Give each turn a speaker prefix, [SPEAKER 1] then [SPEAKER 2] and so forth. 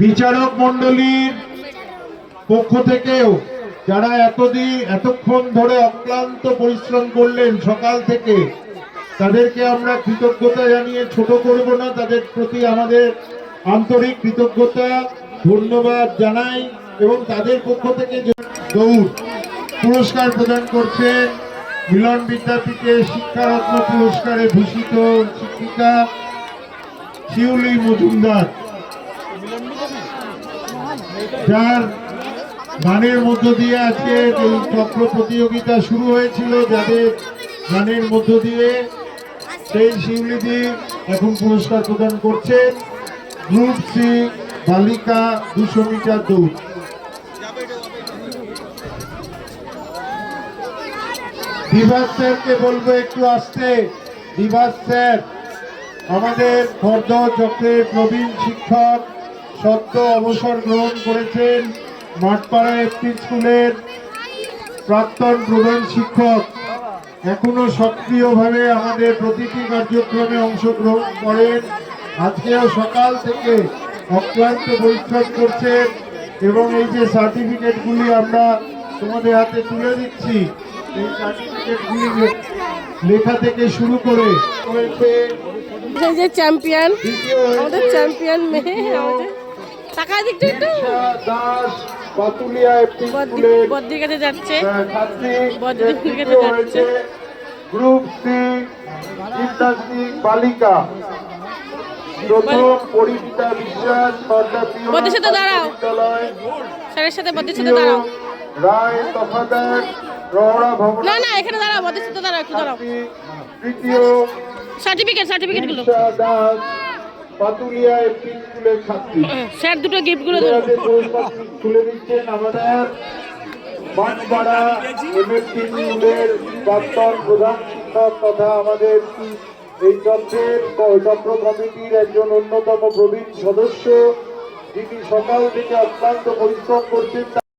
[SPEAKER 1] বিচারক মণ্ডলীর পক্ষ থেকেও যারা এতক্ষণ ধরে অক্লান্ত পরিশ্রম করলেন সকাল থেকে, তাদেরকে আমরা কৃতজ্ঞতা জানিয়ে ছোট করব না। তাদের প্রতি আমাদের আন্তরিক কৃতজ্ঞতা ধন্যবাদ জানাই। এবং তাদের পক্ষ থেকে দৌড় পুরস্কার প্রদান করছেন মিলন বিদ্যাপীঠের শিক্ষারত্ন পুরস্কারে ভূষিত শিক্ষিকা শিউলি মজুমদার, যার গানের মধ্য দিয়ে আজকে এই চক্র প্রতিযোগিতা শুরু হয়েছিল, যাদের গানের মধ্য দিয়ে সেই শিউলিদি এখন পুরস্কার প্রদান করছেন। গ্রুপ সি বালিকা 200 মিটার দৌড়। বিভাস স্যারকে বলবো একটু আসতে। বিভাস স্যার আমাদের খড়দহ চক্রের প্রবীণ শিক্ষক, সদ্য অবসর গ্রহণ করেছেন, মাঠপাড়া এফপি স্কুলের প্রাক্তন প্রধান শিক্ষক, এখনো সক্রিয়ভাবে আমাদের প্রতিটি কার্যক্রমে অংশগ্রহণ করেন। আজকেও সকাল থেকে অক্লান্ত পরিশ্রম করছেন এবং এই যে সার্টিফিকেটগুলি আমরা তোমাদের হাতে তুলে দিচ্ছি, এই সার্টিফিকেটগুলি লেখা থেকে শুরু করে রয়েছে
[SPEAKER 2] যে চ্যাম্পিয়ন, আমাদের চ্যাম্পিয়ন মেয়ে, আমাদের টাকা দিকটা একটু
[SPEAKER 1] দাস পাতুলিয়া এফপি স্কুলের
[SPEAKER 2] বদ্রির কাছে যাচ্ছে,
[SPEAKER 1] ছাত্রী
[SPEAKER 2] বদ্রির কাছে যাচ্ছে।
[SPEAKER 1] গ্রুপ সি জিমন্যাস্টিক বালিকা প্রথম পরিচিতা বিশ্বাস
[SPEAKER 2] বদ্রির সাথে দাঁড়াও, স্যারের সাথে বদ্রির সাথে দাঁড়াও,
[SPEAKER 1] রায় তফাদার রহরা ভবন,
[SPEAKER 2] না না এখানে দাঁড়াও, বদ্রির সাথে দাঁড়াও, একটু দাঁড়াও।
[SPEAKER 1] তৃতীয়
[SPEAKER 2] সার্টিফিকেট গুলো
[SPEAKER 1] দাস পাতুলিয়া এফপি স্কুলের ছাত্রী।
[SPEAKER 2] স্যার দুটো গিফট গুলো
[SPEAKER 1] তুলে দিচ্ছেন আমাদের মাঠপাড়া এমএফটি স্কুলের প্রাক্তন প্রধান শিক্ষক তথা আমাদের এই চক্র কমিটির একজন অন্যতম প্রবীণ সদস্য, যিনি সকাল থেকে অক্লান্ত পরিশ্রম করছেন।